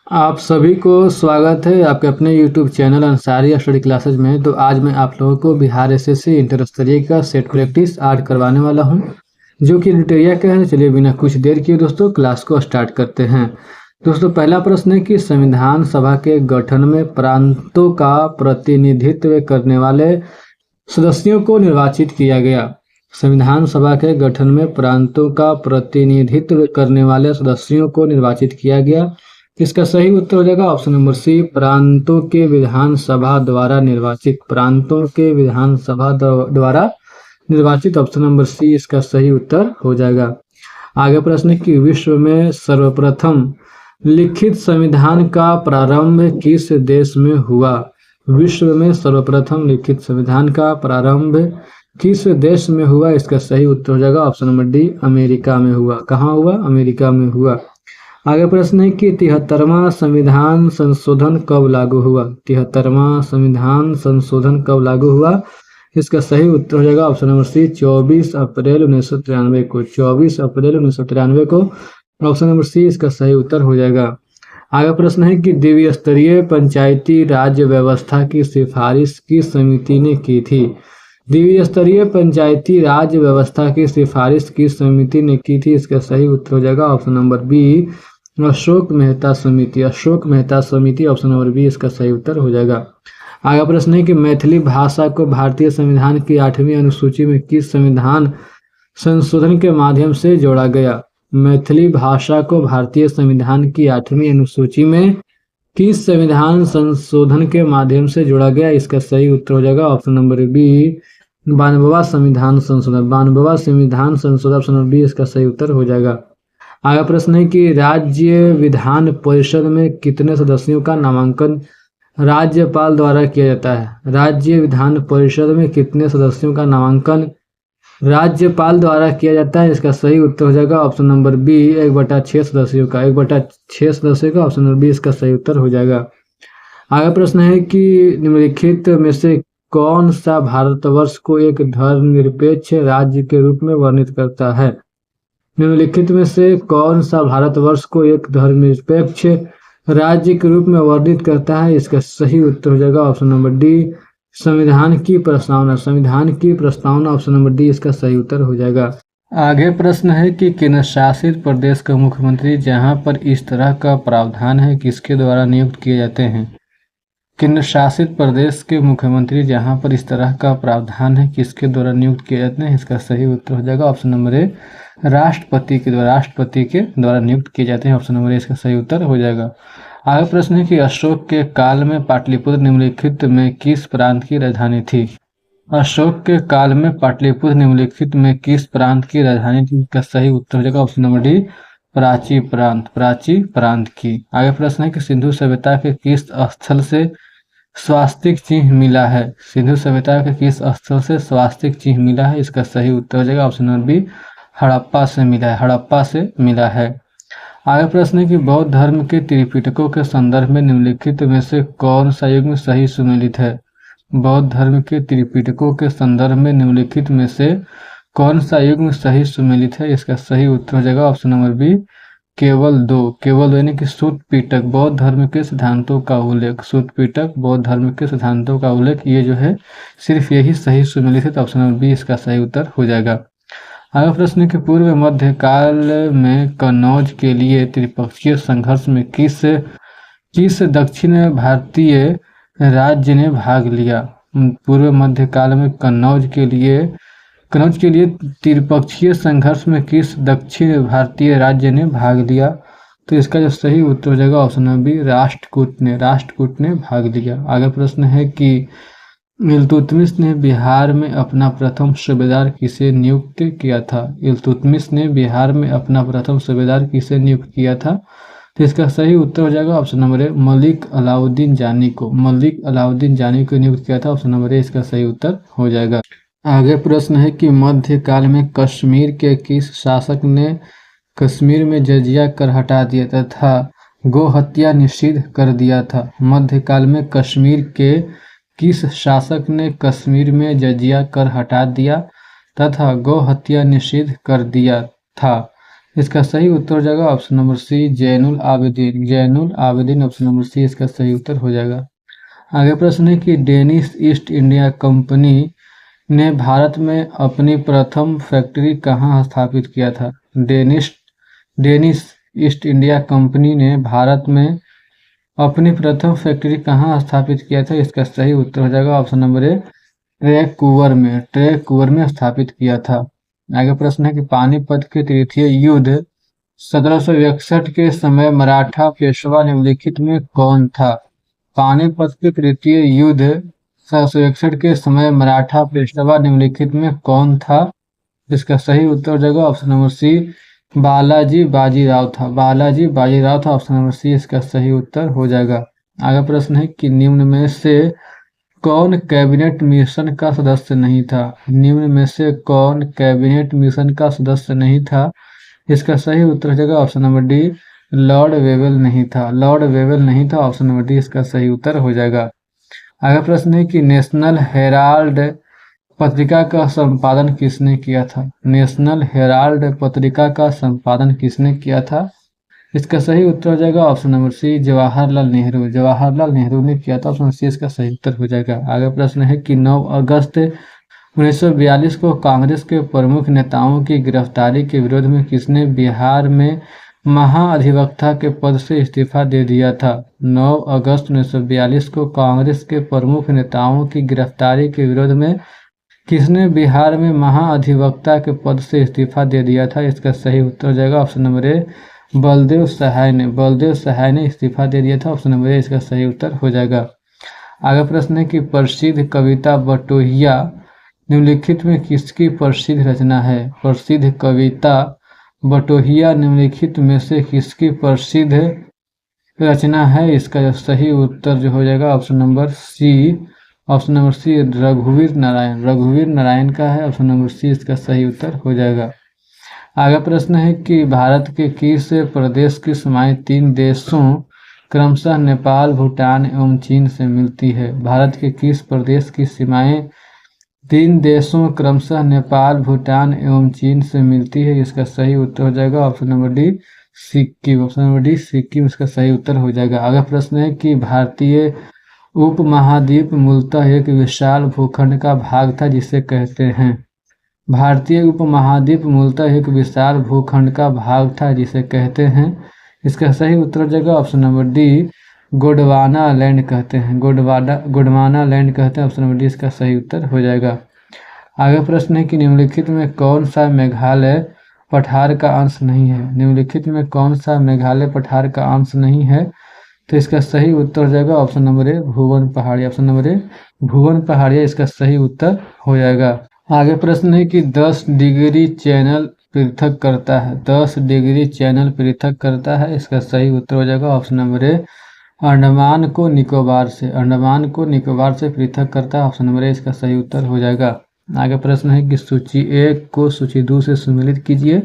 आप सभी को स्वागत है आपके अपने YouTube channel Ansari study classes में। तो आज मैं आप लोगों को बिहार एसएससी इंटर स्तरीय का सेट प्रैक्टिस आज करवाने वाला हूं, जो कि क्राइटेरिया का है। चलिए बिना कुछ देर किए दोस्तों क्लास को स्टार्ट करते हैं। दोस्तों पहला प्रश्न है कि संविधान सभा के गठन में प्रांतों का प्रतिनिधित्व करने वाले सदस्यों को निर्वाचित किया गया। संविधान सभा के गठन में प्रांतों का प्रतिनिधित्व करने वाले सदस्यों को निर्वाचित किया गया। इसका सही उत्तर हो जाएगा ऑप्शन नंबर सी, प्रांतों के विधानसभा द्वारा निर्वाचित। प्रांतों के विधानसभा द्वारा निर्वाचित, ऑप्शन नंबर सी इसका सही उत्तर हो जाएगा। आगे प्रश्न है कि विश्व में सर्वप्रथम लिखित संविधान का प्रारंभ किस देश में हुआ। विश्व में सर्वप्रथम लिखित संविधान का प्रारंभ किस देश में हुआ, इसका सही उत्तर हो जाएगा ऑप्शन नंबर डी, अमेरिका में हुआ। कहाँ हुआ? अमेरिका में हुआ। आगे प्रश्न है कि 73वां संविधान संशोधन कब लागू हुआ। 73वां संविधान संशोधन कब लागू हुआ, इसका सही उत्तर हो जाएगा ऑप्शन नंबर सी, 24 अप्रैल 1993 को। 24 अप्रैल 1993 को, ऑप्शन नंबर सी इसका सही उत्तर हो जाएगा। आगे प्रश्न है कि द्विस्तरीय स्तरीय पंचायती राज व्यवस्था की सिफारिश किस समिति ने की थी। द्विस्तरीय स्तरीय पंचायती राज व्यवस्था की सिफारिश किस समिति ने की थी, इसका सही उत्तर हो जाएगा option number B, Ashok Mehta समिति। अशोक मेहता समिति, ऑप्शन नंबर बी इसका सही उत्तर हो जाएगा। आगे प्रश्न है कि मैथिली भाषा को भारतीय संविधान की 8वीं अनुसूची में किस संविधान संशोधन के माध्यम से जोड़ा गया। मैथिली भाषा को भारतीय संविधान की 8वीं अनुसूची में किस संविधान संशोधन के माध्यम से जोड़ा गया, इसका सही उत्तर हो जाएगा ऑप्शन नंबर बी, 92वां संविधान संशोधन। 92वां संविधान संशोधन, ऑप्शन नंबर बी इसका सही उत्तर हो जाएगा। आगे प्रश्न है कि राज्य विधान परिषद में कितने सदस्यों का नामांकन राज्यपाल द्वारा किया जाता है। राज्य विधान परिषद में कितने सदस्यों का नामांकन राज्यपाल द्वारा किया जाता है, इसका सही उत्तर हो जाएगा ऑप्शन नंबर बी, 1/6 सदस्यों का। 1/6 सदस्यों का, ऑप्शन नंबर बी इसका सही उत्तर हो जाएगा। आगे प्रश्न है कि निम्नलिखित में से कौन सा भारतवर्ष को एक धर्मनिरपेक्ष राज्य के रूप में वर्णित करता है। निम्नलिखित में से कौन सा भारतवर्ष को एक धर्मनिरपेक्ष राज्य के रूप में वर्णित करता है, इसका सही उत्तर हो जाएगा ऑप्शन नंबर डी, संविधान की प्रस्तावना। संविधान की प्रस्तावना, ऑप्शन नंबर डी इसका सही उत्तर हो जाएगा। आगे प्रश्न है कि केंद्र शासित प्रदेश का मुख्यमंत्री जहां पर इस तरह का प्रावधान है किसके द्वारा नियुक्त किए जाते हैं। केंद्र शासित प्रदेश के मुख्यमंत्री जहां पर इस तरह का प्रावधान है किसके द्वारा नियुक्त किए जाते हैं, इसका सही उत्तर हो जाएगा ऑप्शन नंबर ए, राष्ट्रपति के द्वारा नियुक्त किए जाते हैं। ऑप्शन नंबर ए इसका सही उत्तर हो जाएगा। आगे प्रश्न है कि अशोक के काल में पाटलिपुत्र निम्नलिखित में किस प्रांत की राजधानी थी। अशोक के काल में पाटलिपुत्र निम्नलिखित में किस प्रांत की राजधानी थी, इसका सही उत्तर हो जाएगा ऑप्शन नंबर डी, प्राची प्रांत की। आगे प्रश्न है कि सिंधु सभ्यता के किस स्थल से स्वास्तिक चिन्ह मिला है। सिंधु सभ्यता के किस स्थल से स्वास्तिक चिन्ह मिला है, इसका सही उत्तर हो जाएगा ऑप्शन नंबर बी, हड़प्पा से मिला है। आगे प्रश्न है कि बौद्ध धर्म के त्रिपिटकों के संदर्भ में निम्नलिखित में से कौन सा युग्म सही सुमेलित है। बौद्ध धर्म के त्रिपिटकों के संदर्भ में निम्नलिखित में से कौन सा युग्म सही सुमेलित है, इसका सही उत्तर हो जाएगा ऑप्शन नंबर बी, केवल दो यानी कि सूत पिटक बौद्ध धर्म के सिद्धांतों का उल्लेख। सूत पिटक बौद्ध धर्म के सिद्धांतों का उल्लेख, ये जो है सिर्फ यही सही सुमेलित है, तो ऑप्शन नंबर बी इसका सही उत्तर हो जाएगा। आगे प्रश्न के पूर्व मध्य काल में कन्नौज के लिए त्रिपक्षीय संघर्ष में किस दक्षिण भारतीय राज्य ने भाग लिया। पूर्व मध्य काल में कन्नौज के लिए त्रिपक्षीय संघर्ष में किस दक्षिण भारतीय राज्य ने भाग लिया, तो इसका जो सही उत्तर हो जाएगा ऑप्शन नंबर बी, राष्ट्रकूट ने भाग लिया। आगे प्रश्न है कि इल्तुतमिश ने बिहार में अपना प्रथम सूबेदार किसे नियुक्त किया था। इल्तुतमिश ने बिहार में अपना प्रथम सूबेदार किसे नियुक्त किया था, तो इसका सही उत्तर हो जाएगा ऑप्शन नंबर ए, मलिक अलाउद्दीन जानी को नियुक्त किया था। ऑप्शन नंबर ए इसका सही उत्तर हो जाएगा। आगे प्रश्न है कि मध्यकाल में कश्मीर के किस शासक ने कश्मीर में जजिया कर हटा दिया तथा गो हत्या निषिद्ध कर दिया था। मध्यकाल में कश्मीर के किस शासक ने कश्मीर में जजिया कर हटा दिया तथा गौ हत्या निषिद्ध कर दिया था, इसका सही उत्तर हो जाएगा option number C Zainul Abidin. Zainul Abidin option number C इसका सही उत्तर हो जाएगा। आगे प्रश्न है कि डेनिश ईस्ट इंडिया कंपनी ने भारत में अपनी प्रथम फैक्ट्री कहाँ स्थापित किया था? Danish Danish east India company ने भारत में अपनी प्रथम फैक्ट्री कहाँ स्थापित किया था? इसका सही उत्तर हो जाएगा ऑप्शन नंबर ए ट्रैवंकूवर में स्थापित किया था। आगे प्रश्न है कि पानीपत के तृतीय युद्ध 1761 के समय मराठा पेशवा निम्नलिखित में कौन था? पानीपत के तृतीय युद्ध 1761 के समय मराठा पेशवा निम्नलिखित में कौन था? इसका सही उत्तर हो जाएगा option number C Balaji Bajirao था। बालाजी बाजीराव था ऑप्शन नंबर सी इसका सही उत्तर हो जाएगा। आगे प्रश्न है कि निम्न में से कौन कैबिनेट मिशन का सदस्य नहीं था? निम्न में से कौन कैबिनेट मिशन का सदस्य नहीं था? इसका सही उत्तर हो जाएगा option number D Lord Wavell नहीं था। लॉर्ड वेवेल नहीं था ऑप्शन नंबर डी इसका सही उत्तर हो जाएगा। आगे प्रश्न है कि नेशनल हेराल्ड पत्रिका का संपादन किसने किया था? नेशनल हेराल्ड पत्रिका का संपादन किसने किया था? इसका सही उत्तर हो जाएगा option number C Jawaharlal Nehru. Jawaharlal Nehru ने किया था ऑप्शन सी इसका सही उत्तर हो जाएगा। आगे प्रश्न है कि 9 अगस्त 1942 को कांग्रेस के प्रमुख नेताओं की गिरफ्तारी के विरोध में किसने बिहार में महाधिवक्ता के पद से इस्तीफा दे दिया था? 9 अगस्त 1942 को कांग्रेस के प्रमुख नेताओं की गिरफ्तारी के विरोध में किसने बिहार में महाधिवक्ता के पद से इस्तीफा दे दिया था? इसका सही उत्तर हो जाएगा ऑप्शन नंबर ए बलदेव सहाय ने। बलदेव सहाय ने इस्तीफा दे दिया था ऑप्शन नंबर ए इसका सही उत्तर हो जाएगा। आगे प्रश्न है कि प्रसिद्ध कविता बटोहिया निम्नलिखित में किसकी प्रसिद्ध रचना है? प्रसिद्ध कविता बटोहिया निम्नलिखित में से किसकी प्रसिद्ध रचना है? इसका जो सही उत्तर जो हो जाएगा ऑप्शन नंबर सी रघुवीर नारायण। रघुवीर नारायण का है ऑप्शन नंबर सी इसका सही उत्तर हो जाएगा। आगे प्रश्न है कि भारत के किस प्रदेश की सीमाएं 3 देशों क्रमशः नेपाल, भूटान एवं चीन से मिलती है? भारत के किस प्रदेश की सीमाएं 3 देशों क्रमशः नेपाल, भूटान एवं चीन से मिलती है? इसका सही उत्तर हो जाएगा option number D Sikkim. Option number D Sikkim इसका सही उत्तर हो जाएगा। आगे प्रश्न है कि भारतीय उपमहाद्वीप मूलतः एक विशाल भूखंड का भाग था जिसे कहते हैं। भारतीय उपमहाद्वीप मूलतः एक विशाल भूखंड का भाग था जिसे कहते हैं। इसका सही उत्तर हो जाएगा option number D Gondwana land कहते हैं। गोंडवाना लैंड कहते हैं ऑप्शन नंबर डी इसका सही उत्तर हो जाएगा। आगे प्रश्न है कि निम्नलिखित में कौन सा मेघालय पठार का अंश नहीं है? निम्नलिखित में कौन सा मेघालय पठार का अंश नहीं है? तो इसका सही उत्तर हो जाएगा option number A Bhuvan Pahadiya. Option number A Bhuvan Pahadiya इसका सही उत्तर हो जाएगा। आगे प्रश्न है कि 10 डिग्री चैनल पृथक करता है। 10 डिग्री चैनल पृथक करता है इसका सही उत्तर हो जाएगा ऑप्शन नंबर ए अंडमान को निकोबार से। अंडमान को निकोबार से पृथक करता है ऑप्शन नंबर ए इसका सही उत्तर हो जाएगा। आगे प्रश्न है कि सूची 1 को सूची 2 से सम्मिलित कीजिए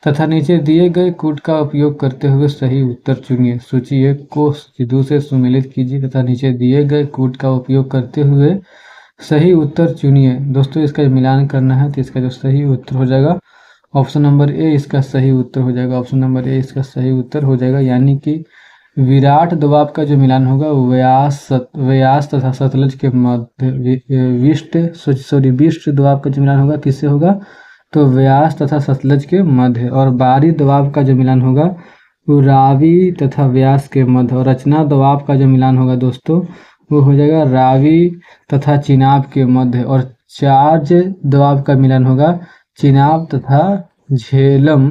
तथा नीचे दिए गए कूट का उपयोग करते हुए सही उत्तर चुनिए। सूची 1 को सूची 2 से सम्मिलित कीजिए तथा नीचे दिए गए कूट का उपयोग करते हुए सही उत्तर चुनिए। दोस्तों इसका मिलान करना है तो इसका जो सही उत्तर हो जाएगा ऑप्शन नंबर ए इसका सही उत्तर हो जाएगा। ऑप्शन नंबर ए इसका सही उत्तर हो जाएगा, यानी कि विराट दोआब का जो मिलान होगा व्यास तथा सतलज के मध्य विष्ट दोआब का जो मिलान होगा किससे होगा? तो व्यास तथा सतलज के मध्य। और बारी दोआब का जो मिलान होगा वो रावी तथा व्यास के मध्य। और रचना दोआब का जो मिलान होगा दोस्तों वो हो जाएगा रावी तथा चिनाब के मध्य। और चार्ज दोआब का मिलान होगा चिनाब तथा झेलम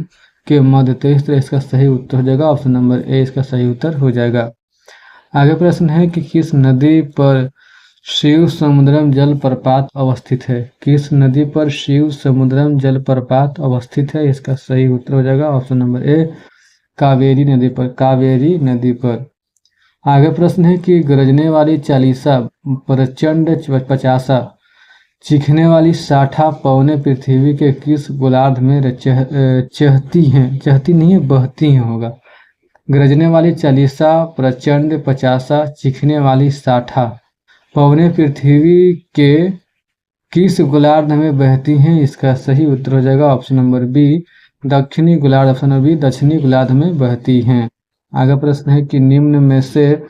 के मध्य। तो इस तरह इसका सही उत्तर हो जाएगा ऑप्शन नंबर ए इसका सही उत्तर हो जाएगा। आगे प्रश्न है कि किस नदी पर शिव समुद्रम जलप्रपात अवस्थित है? किस नदी पर शिव समुद्रम जलप्रपात अवस्थित है? इसका सही उत्तर हो जाएगा ऑप्शन नंबर ए कावेरी नदी पर। कावेरी नदी पर। आगे प्रश्न है कि गरजने वाली चालीसा, प्रचंड पचासा, चीखने वाली साठा पौने पृथ्वी के किस गोलार्ध में चहती हैं? चहती नहीं है, बहती हैं होगा। गरजने वाली चालीसा, प्रचंड पचासा, चीखने वाली साठा पौने पृथ्वी के किस गोलार्ध में बहती हैं? इसका सही उत्तर हो जाएगा ऑप्शन नंबर बी दक्षिणी गोलार्ध, ऑप्शन नंबर बी दक्षिणी गोलार्ध में बहती हैं। आगे प्रश्न है कि निम्न में से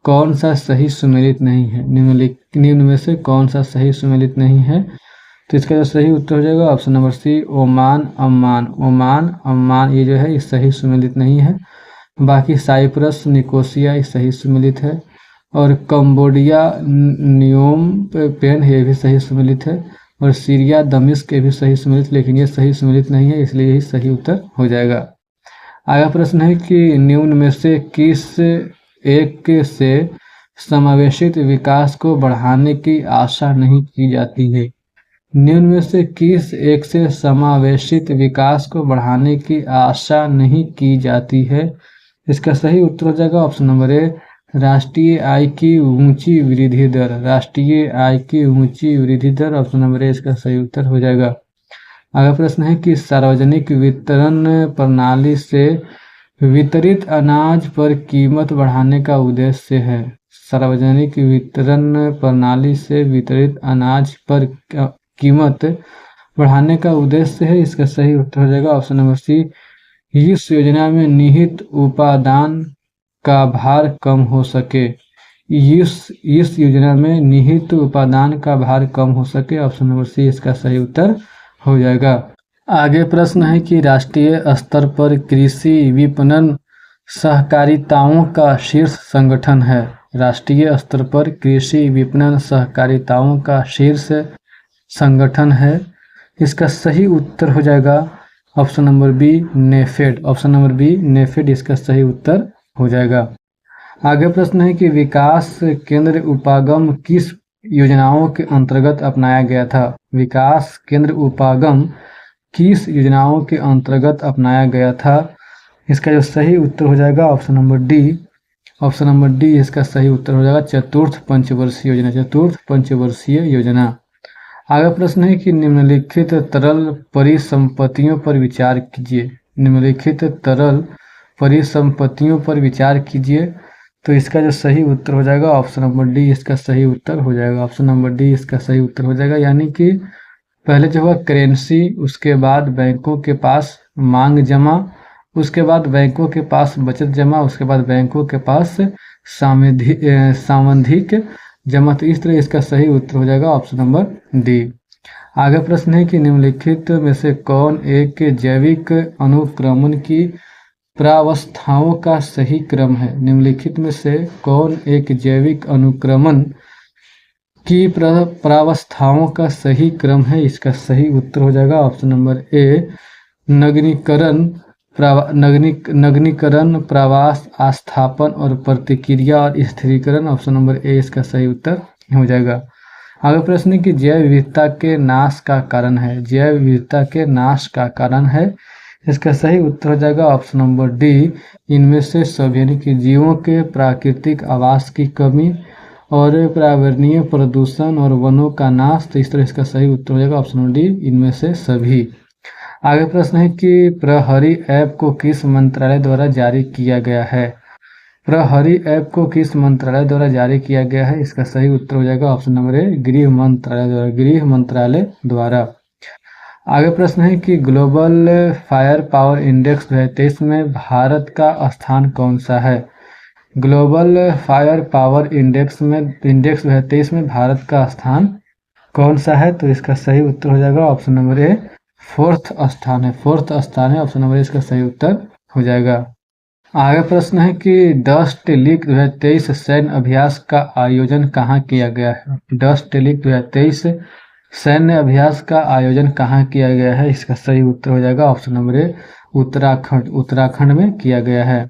कौन सा सही सुमेलित नहीं है। निम्न में से कौन सा सही सुमेलित नहीं है, तो इसका जो सही उत्तर हो जाएगा option number C Oman Amman. Oman Amman ये जो है ये सही सुमेलित नहीं है। बाकी साइप्रस निकोसिया ये सही सुमेलित है, और कंबोडिया नियोम पेन ये भी सही सुमेलित है, और सीरिया दमिश्क के भी सही सुमेलित, लेकिन ये सही सुमेलित नहीं है, इसलिए यही सही उत्तर हो जाएगा। आगे प्रश्न है कि निम्न में से किस एक से समावेशित विकास को बढ़ाने की आशा नहीं की जाती है। निम्न में से किस एक से समावेशित विकास को बढ़ाने की आशा नहीं की जाती है, इसका सही उत्तर हो जाएगा ऑप्शन नंबर ए राष्ट्रीय आय की ऊंची वृद्धि दर। राष्ट्रीय आय की ऊंची वृद्धि दर, ऑप्शन नंबर ए इसका सही उत्तर हो जाएगा। अगला प्रश्न है कि सार्वजनिक वितरण प्रणाली से वितरित अनाज पर कीमत बढ़ाने का उद्देश्य है। सार्वजनिक वितरण प्रणाली से वितरित अनाज पर कीमत बढ़ाने का उद्देश्य है, इसका सही उत्तर हो जाएगा ऑप्शन नंबर सी इस योजना में निहित उपादान का भार कम हो सके। इस योजना में निहित उपादान का भार कम हो सके, ऑप्शन नंबर सी इसका सही उत्तर हो जाएगा। आगे प्रश्न है कि राष्ट्रीय स्तर पर कृषि विपणन सहकारिताओं का शीर्ष संगठन है। राष्ट्रीय स्तर पर कृषि विपणन सहकारिताओं का शीर्ष संगठन है, इसका सही उत्तर हो जाएगा option number B NAFED. Option number B NAFED इसका सही उत्तर हो जाएगा। आगे प्रश्न है कि विकास केंद्र उपागम किस योजनाओं के अंतर्गत अपनाया गया था। विकास केंद्र उपागम किस योजनाओं के अंतर्गत अपनाया गया था, इसका जो सही उत्तर हो जाएगा option number D. Option number D इसका सही उत्तर हो जाएगा चतुर्थ पंचवर्षीय योजना। चतुर्थ पंचवर्षीय योजना। आगे प्रश्न है कि निम्नलिखित तरल परिसंपत्तियों पर विचार कीजिए। निम्नलिखित तरल परिसंपत्तियों पर विचार कीजिए, तो इसका जो सही उत्तर हो जाएगा ऑप्शन नंबर डी इसका सही उत्तर हो जाएगा। ऑप्शन नंबर डी इसका सही उत्तर हो जाएगा, यानी कि पहले जो हुआ करेंसी, उसके बाद बैंकों के पास मांग जमा, उसके बाद बैंकों के पास बचत जमा, उसके बाद बैंकों के पास सावधिक जमा। तो इस तरह इसका सही उत्तर हो जाएगा ऑप्शन नंबर डी। आगे प्रश्न है कि निम्नलिखित में से कौन एक जैविक अनुक्रमण की प्रावस्थाओं का सही क्रम है। निम्नलिखित में से कौन एक जैविक अनुक्रमण की प्रावस्थाओं का सही क्रम है, इसका सही उत्तर हो जाएगा ऑप्शन नंबर ए नगरीकरण, प्रवास, आस्थापन और प्रतिक्रिया और स्थिरीकरण। ऑप्शन नंबर ए इसका सही उत्तर हो जाएगा। आगे प्रश्न है कि जैव विविधता के नाश का कारण है। जैव विविधता के नाश का कारण है, इसका सही उत्तर हो जाएगा ऑप्शन नंबर डी इनमें से सभी, यानी कि जीवों के प्राकृतिक आवास की कमी और पर्यावरणीय प्रदूषण और वनों का नाश। तो इस तरह इसका सही उत्तर हो जाएगा ऑप्शन नंबर डी इनमें से सभी। आगे प्रश्न है कि प्रहरी ऐप को किस मंत्रालय द्वारा जारी किया गया है। प्रहरी ऐप को किस मंत्रालय द्वारा जारी किया गया है, इसका सही उत्तर हो जाएगा ऑप्शन नंबर ए गृह मंत्रालय द्वारा। गृह मंत्रालय द्वारा। आगे प्रश्न है कि ग्लोबल फायर पावर इंडेक्स 2023 में भारत का स्थान कौन सा है। ग्लोबल फायर पावर इंडेक्स 2023 में भारत का स्थान कौन सा है, तो इसका सही उत्तर हो जाएगा ऑप्शन नंबर ए फोर्थ स्थान है। फोर्थ स्थान है, ऑप्शन नंबर ए इसका सही उत्तर हो जाएगा। आगे प्रश्न है कि डस्ट लीग 2023 सैन्य अभ्यास का आयोजन कहाँ किया गया है। डस्ट लीग 2023 सैन्य अभ्यास का आयोजन कहाँ किया गया है, इसका सही उत्तर हो जाएगा ऑप्शन नंबर ए उत्तराखंड में किया गया है।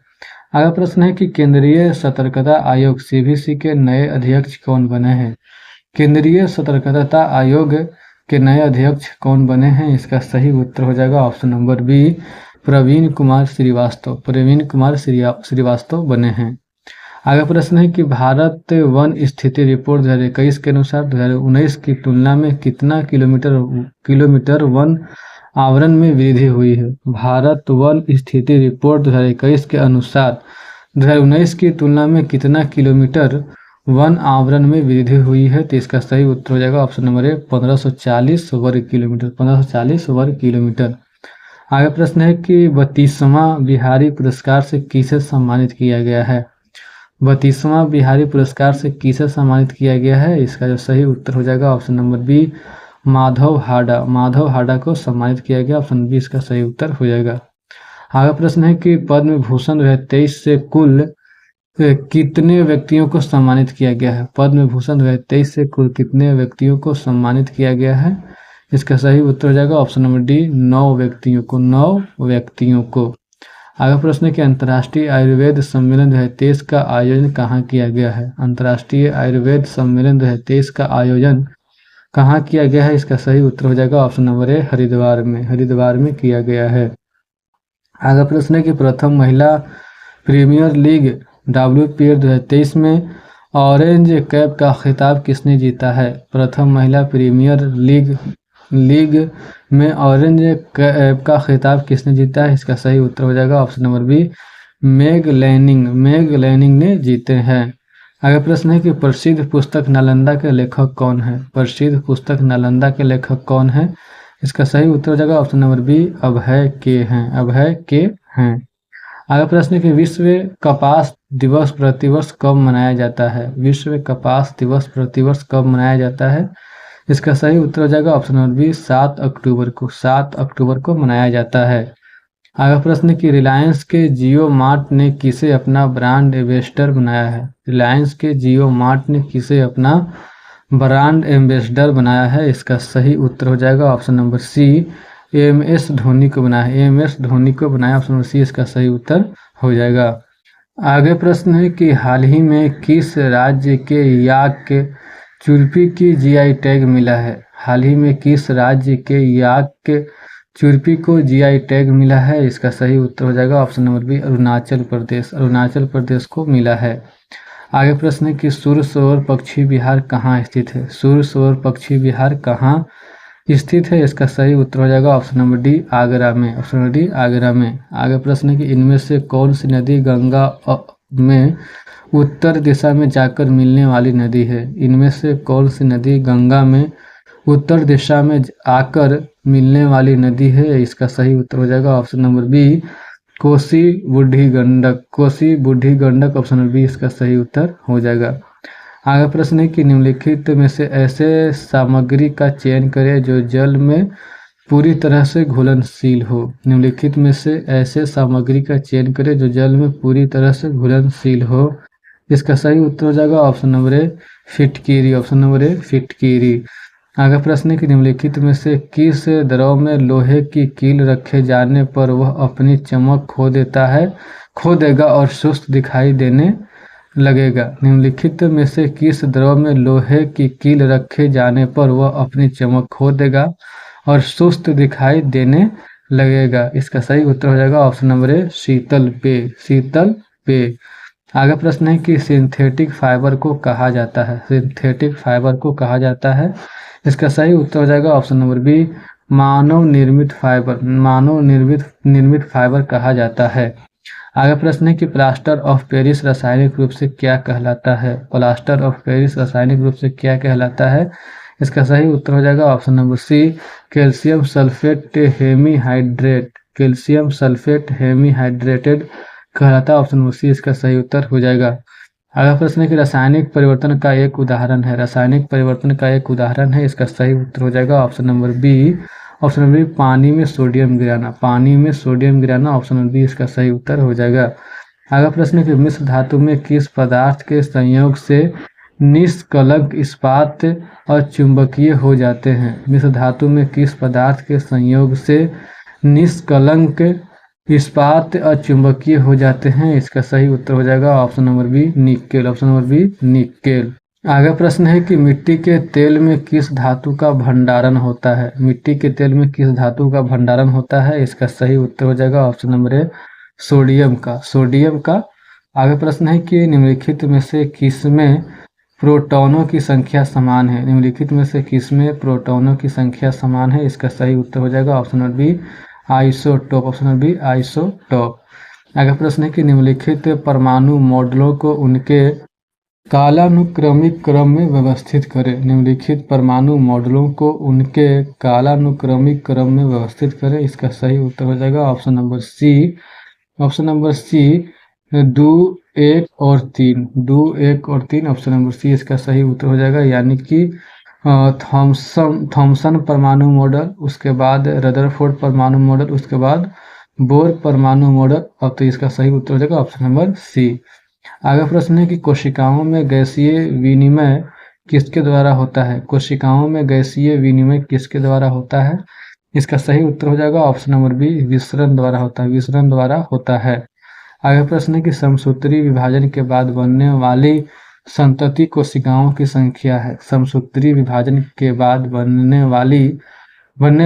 आगे प्रश्न है कि केंद्रीय सतर्कता आयोग सीवीसी के नए अध्यक्ष कौन बने हैं। केंद्रीय सतर्कता आयोग के नए अध्यक्ष कौन बने हैं, इसका सही उत्तर हो जाएगा option number B Praveen Kumar Srivastava. Praveen Kumar Srivastava बने हैं। आगे प्रश्न है कि भारत वन स्थिति रिपोर्ट 2021 के अनुसार 2019 की तुलना में कितना किलोमीटर वन आवरण में वृद्धि हुई है। भारत वन स्थिति रिपोर्ट 2021 के अनुसार 2019 की तुलना में कितना किलोमीटर वन आवरण में वृद्धि हुई है, तो इसका सही उत्तर हो जाएगा ऑप्शन नंबर ए 1540 वर्ग किलोमीटर। 1540 वर्ग किलोमीटर। आगे प्रश्न है कि 32वां बिहारी पुरस्कार से किसे सम्मानित किया गया है। 32वां बिहारी पुरस्कार से किसे सम्मानित किया गया है, इसका जो सही उत्तर हो जाएगा ऑप्शन नंबर बी, माधव हाडा। माधव हाडा को सम्मानित किया गया, ऑप्शन बी इसका सही उत्तर हो जाएगा। आगे प्रश्न है कि पद्म भूषण 2023 से कुल कितने व्यक्तियों को सम्मानित किया गया है। पद्म भूषण 2023 से कुल कितने व्यक्तियों को सम्मानित किया गया है, इसका सही उत्तर हो जाएगा ऑप्शन नंबर डी, 9 व्यक्तियों को। 9 व्यक्तियों को। आगे प्रश्न है कि अंतर्राष्ट्रीय आयुर्वेद सम्मेलन 2023 का आयोजन कहाँ किया गया है। अंतर्राष्ट्रीय आयुर्वेद सम्मेलन 2023 का आयोजन कहाँ किया गया है, इसका सही उत्तर हो जाएगा ऑप्शन नंबर ए, हरिद्वार में। हरिद्वार में किया गया है। आगे प्रश्न है कि प्रथम महिला प्रीमियर लीग WPL 2023 में ऑरेंज कैप का खिताब किसने जीता है। प्रथम महिला प्रीमियर लीग में ऑरेंज कैप का खिताब किसने जीता है, इसका सही उत्तर हो जाएगा option number B, Meg Lanning ने जीते हैं। आगे प्रश्न है कि प्रसिद्ध पुस्तक नालंदा के लेखक कौन है। प्रसिद्ध पुस्तक नालंदा के लेखक कौन है, इसका सही उत्तर हो जाएगा ऑप्शन नंबर बी, अभय के हैं। आगे प्रश्न है कि विश्व कपास दिवस प्रतिवर्ष कब मनाया जाता है। विश्व कपास दिवस प्रतिवर्ष कब मनाया जाता है, इसका सही उत्तर हो जाएगा ऑप्शन नंबर बी, 7 अक्टूबर को। 7 अक्टूबर को मनाया जाता है। आगे प्रश्न कि रिलायंस के जियो मार्ट ने किसे अपना ब्रांड एम्बेसडर बनाया है। रिलायंस के जियो मार्ट ने किसे अपना ब्रांड एम्बेसडर बनाया है, इसका सही उत्तर हो जाएगा option number C, MS Dhoni को बनाया है। MS धोनी को बनाया, ऑप्शन नंबर सी इसका सही उत्तर हो जाएगा। आगे प्रश्न है कि हाल ही में किस राज्य के याक के चुर्पी की GI टैग मिला है। हाल ही में किस राज्य के याक के चुर्पी को GI टैग मिला है, इसका सही उत्तर हो जाएगा option number B, Arunachal Pradesh. Arunachal Pradesh को मिला है। आगे प्रश्न है कि सुरसरोवर पक्षी विहार कहाँ स्थित है। सुरसरोवर पक्षी विहार कहाँ स्थित है, इसका सही उत्तर हो जाएगा ऑप्शन नंबर डी, आगरा में। ऑप्शन नंबर डी, आगरा में। आगे प्रश्न है कि इनमें से कौन सी नदी गंगा में उत्तर दिशा में जाकर मिलने वाली नदी है। इनमें से कौन सी नदी गंगा में उत्तर दिशा में आकर मिलने वाली नदी है, इसका सही उत्तर हो जाएगा ऑप्शन नंबर बी, कोसी बूढ़ी गंडक। कोसी बूढ़ी गंडक, ऑप्शन नंबर बी इसका सही उत्तर हो जाएगा। आगे प्रश्न है कि निम्नलिखित में से ऐसे सामग्री का चयन करें जो जल में पूरी तरह से घुलनशील हो। निम्नलिखित में से ऐसे सामग्री का चयन करें जो जल में पूरी तरह से घुलनशील हो, इसका सही उत्तर हो जाएगा ऑप्शन नंबर ए, फिटकीरी। ऑप्शन नंबर ए, फिटकीरी। आगे प्रश्न है कि निम्नलिखित में से किस द्रव में लोहे की कील रखे जाने पर वह अपनी चमक खो देगा और सुस्त दिखाई देने लगेगा। निम्नलिखित में से किस द्रव में लोहे की कील रखे जाने पर वह अपनी चमक खो देगा और सुस्त दिखाई देने लगेगा, इसका सही उत्तर हो जाएगा ऑप्शन नंबर ए, शीतल पेय। आगे प्रश्न है कि सिंथेटिक फाइबर को कहा जाता है। सिंथेटिक फाइबर को कहा जाता है, इसका सही उत्तर हो जाएगा ऑप्शन नंबर बी, मानव निर्मित फाइबर कहा जाता है। आगे प्रश्न है कि प्लास्टर ऑफ पेरिस रासायनिक रूप से क्या कहलाता है। प्लास्टर ऑफ पेरिस रासायनिक रूप से क्या कहलाता है, इसका सही उत्तर हो जाएगा option number C, calcium sulphate hemihydrate. Calcium sulphate hemihydrated कहलाता है, ऑप्शन नंबर सी इसका सही उत्तर हो जाएगा। अगला प्रश्न है कि रासायनिक परिवर्तन का एक उदाहरण है। रासायनिक परिवर्तन का एक उदाहरण है, इसका सही उत्तर हो जाएगा option number B. Option number B, पानी में सोडियम गिराना। पानी में सोडियम गिराना, ऑप्शन नंबर बी इसका सही उत्तर हो जाएगा। अगला प्रश्न है कि मिश्र धातु में किस पदार्थ के संयोग से निष्कलंक इस्पात और चुंबकीय हो जाते हैं। मिश्र धातु में किस पदार्थ के संयोग से निष्कलंक इस्पात और चुंबकीय हो जाते हैं, इसका सही उत्तर हो जाएगा option number B, nickel. Option number B, nickel. आगे प्रश्न है कि मिट्टी के तेल में किस धातु का भंडारण होता है। मिट्टी के तेल में किस धातु का भंडारण होता है, इसका सही उत्तर हो जाएगा ऑप्शन नंबर ए, सोडियम का। आगे प्रश्न है कि निम्नलिखित में से किसमें प्रोटॉनों की संख्या समान है। निम्नलिखित में से किसमें प्रोटॉनों की संख्या समान है, इसका सही उत्तर हो जाएगा option number B, isotope. Option number B, isotope. आगे प्रश्न है कि निम्नलिखित परमाणु मॉडलों को उनके कालानुक्रमिक क्रम में व्यवस्थित करें। निम्नलिखित परमाणु मॉडलों को उनके कालानुक्रमिक क्रम में व्यवस्थित करें। इसका सही उत्तर हो जाएगा option number C. Option number C 2, 1 और 3। 2, 1 और 3 ऑप्शन नंबर सी इसका सही उत्तर हो जाएगा। यानी कि थॉमसन परमाणु मॉडल, उसके बाद रदरफोर्ड परमाणु मॉडल, उसके बाद बोर परमाणु मॉडल। अब तो इसका सही उत्तर हो जाएगा ऑप्शन नंबर सी। आगे प्रश्न है कि कोशिकाओं में गैसीय विनिमय किसके द्वारा होता है। कोशिकाओं में गैसीय विनिमय किसके द्वारा होता है। इसका सही उत्तर हो जाएगा ऑप्शन नंबर बी, विसरण द्वारा होता है। विसरण द्वारा होता है। आगे प्रश्न है कि समसूत्री विभाजन के बाद बनने वाली संतति कोशिकाओं की संख्या है। समसूत्री विभाजन के बाद बनने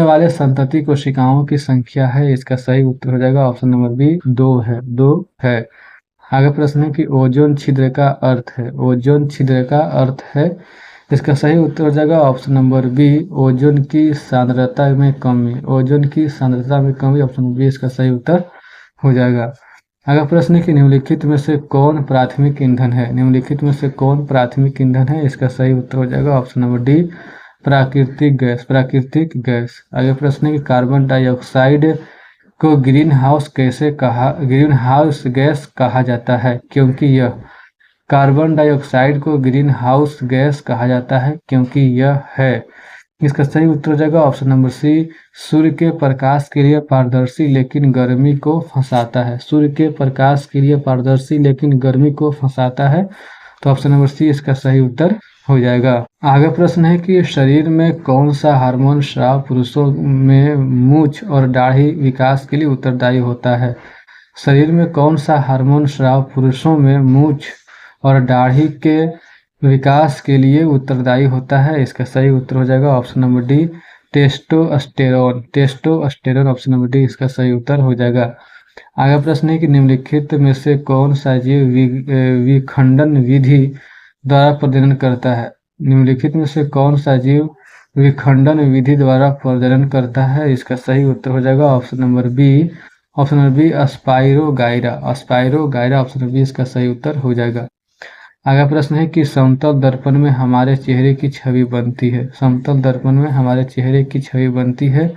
वाले संतति कोशिकाओं की संख्या है। इसका सही उत्तर हो जाएगा ऑप्शन नंबर बी, 2 है। 2 है। आगे प्रश्न है कि ओजोन छिद्र का अर्थ है। ओजोन छिद्र का अर्थ है। इसका सही उत्तर हो जाएगा ऑप्शन नंबर बी, ओजोन की सांद्रता में कमी। ओजोन की सांद्रता में कमी ऑप्शन नंबर बी इसका सही उत्तर हो जाएगा। आगे प्रश्न है कि निम्नलिखित में से कौन प्राथमिक ईंधन है। निम्नलिखित में से कौन प्राथमिक ईंधन है। इसका सही उत्तर हो जाएगा ऑप्शन नंबर डी, प्राकृतिक गैस। प्राकृतिक गैस। आगे प्रश्न है कि कार्बन डाइऑक्साइड को ग्रीन हाउस गैस कहा जाता है क्योंकि यह। कार्बन डाइऑक्साइड को ग्रीन हाउस गैस कहा जाता है क्योंकि यह है। इसका सही उत्तर हो जाएगा ऑप्शन नंबर सी, सूर्य के प्रकाश के लिए पारदर्शी लेकिन गर्मी को फंसाता है। सूर्य के प्रकाश के लिए पारदर्शी लेकिन गर्मी को फंसाता है। तो ऑप्शन नंबर सी इसका सही उत्तर हो जाएगा। आगे प्रश्न है कि शरीर में कौन सा हार्मोन स्राव पुरुषों में मूछ और दाढ़ी विकास के लिए उत्तरदायी होता है। शरीर में कौन सा हार्मोन स्राव पुरुषों में मूछ और दाढ़ी के विकास के लिए उत्तरदायी होता है। इसका सही उत्तर हो जाएगा option number D, testosterone. Testosterone option number D इसका सही उत्तर हो जाएगा। आगे प्रश्न है कि निम्नलिखित में से कौन सा जीव विखंडन विधि द्वारा प्रजनन करता है। निम्नलिखित में से कौन सा जीव विखंडन विधि द्वारा प्रजनन करता है। इसका सही उत्तर हो जाएगा option number B, spirogyra. Spirogyra option number B इसका सही उत्तर हो जाएगा। आगे प्रश्न है कि समतल दर्पण में हमारे चेहरे की छवि बनती है। समतल दर्पण में हमारे चेहरे की छवि बनती है।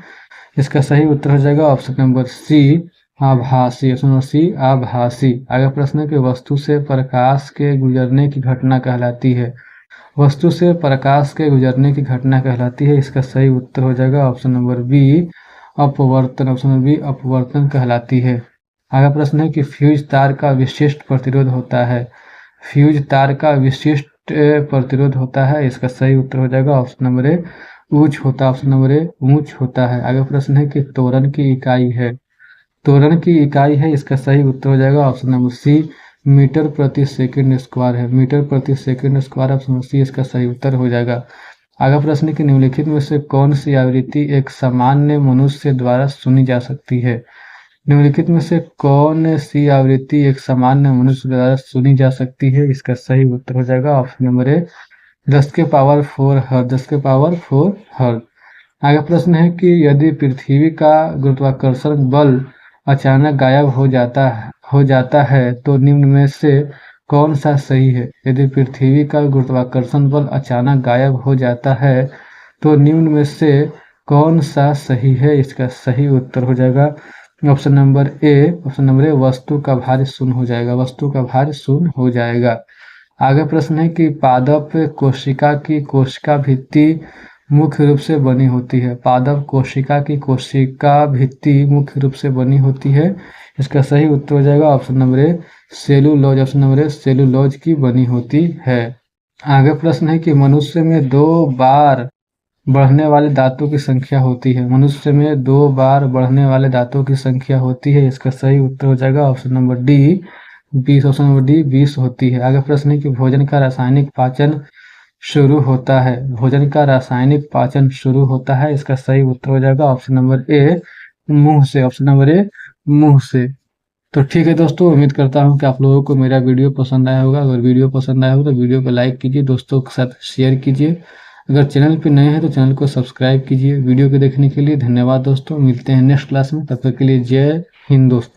इसका सही उत्तर हो जाएगा ऑप्शन नंबर सी, आभासी। ऑप्शन नंबर सी, आभासी। आगे प्रश्न है कि वस्तु से प्रकाश के गुजरने की घटना कहलाती है। वस्तु से प्रकाश के गुजरने की घटना कहलाती है। इसका सही उत्तर हो जाएगा ऑप्शन नंबर बी, अपवर्तन। ऑप्शन नंबर बी, अपवर्तन कहलाती है। आगे प्रश्न है कि फ्यूज तार का विशिष्ट प्रतिरोध होता है। फ्यूज तार का विशिष्ट प्रतिरोध होता है। इसका सही उत्तर हो जाएगा ऑप्शन नंबर ए, ऊंच होता है। ऑप्शन नंबर ए, ऊंच होता है। आगे प्रश्न है कि त्वरण की इकाई है। त्वरण की इकाई है। इसका सही उत्तर हो जाएगा ऑप्शन नंबर सी, मीटर प्रति सेकंड स्क्वायर है। मीटर प्रति second square option number C इसका सही उत्तर हो जाएगा। आगे प्रश्न है कि निम्नलिखित में से कौन सी आवृत्ति एक सामान्य मनुष्य द्वारा सुनी जा सकती है। निम्नलिखित में से कौन सी आवृत्ति एक सामान्य मनुष्य द्वारा सुनी जा सकती है। इसका सही उत्तर हो जाएगा ऑप्शन नंबर ए, 10 के पावर 4 हर्ट्ज। 10 के पावर 4 हर्ट्ज। आगे प्रश्न है कि यदि पृथ्वी का गुरुत्वाकर्षण बल अचानक गायब हो जाता है तो निम्न में से कौन सा सही है। यदि पृथ्वी का गुरुत्वाकर्षण बल अचानक गायब हो जाता है तो निम्न में से कौन सा सही है। इसका सही उत्तर हो जाएगा ऑप्शन नंबर ए। ऑप्शन नंबर ए, वस्तु का भार शून्य हो जाएगा। वस्तु का भार शून्य हो जाएगा। आगे प्रश्न है कि पादप कोशिका की कोशिका भित्ति मुख्य रूप से बनी होती है। पादप कोशिका की कोशिका भित्ति मुख्य रूप से बनी होती है। इसका सही उत्तर हो जाएगा ऑप्शन नंबर ए, सेलुलोज। ऑप्शन नंबर ए, सेलुलोज की बनी होती है। आगे प्रश्न है कि मनुष्य में 2 बार बढ़ने वाले दांतों की संख्या होती है। मनुष्य में 2 बार बढ़ने वाले दांतों की संख्या होती है। इसका सही उत्तर हो जाएगा option number D, 20। Option number D, 20 होती है। आगे प्रश्न है कि भोजन का रासायनिक पाचन शुरू होता है। भोजन का रासायनिक पाचन शुरू होता है। इसका सही उत्तर हो जाएगा ऑप्शन नंबर ए, मुंह से। ऑप्शन नंबर ए, मुंह से। तो ठीक है दोस्तों, उम्मीद करता हूँ कि आप लोगों को मेरा वीडियो पसंद आया होगा। अगर वीडियो पसंद आया हो तो वीडियो को लाइक कीजिए, दोस्तों के साथ शेयर कीजिए। अगर चैनल पे नए हैं तो चैनल को सब्सक्राइब कीजिए। वीडियो को देखने के लिए धन्यवाद दोस्तों। मिलते हैं नेक्स्ट क्लास में, तब तक के लिए जय हिंद दोस्तों।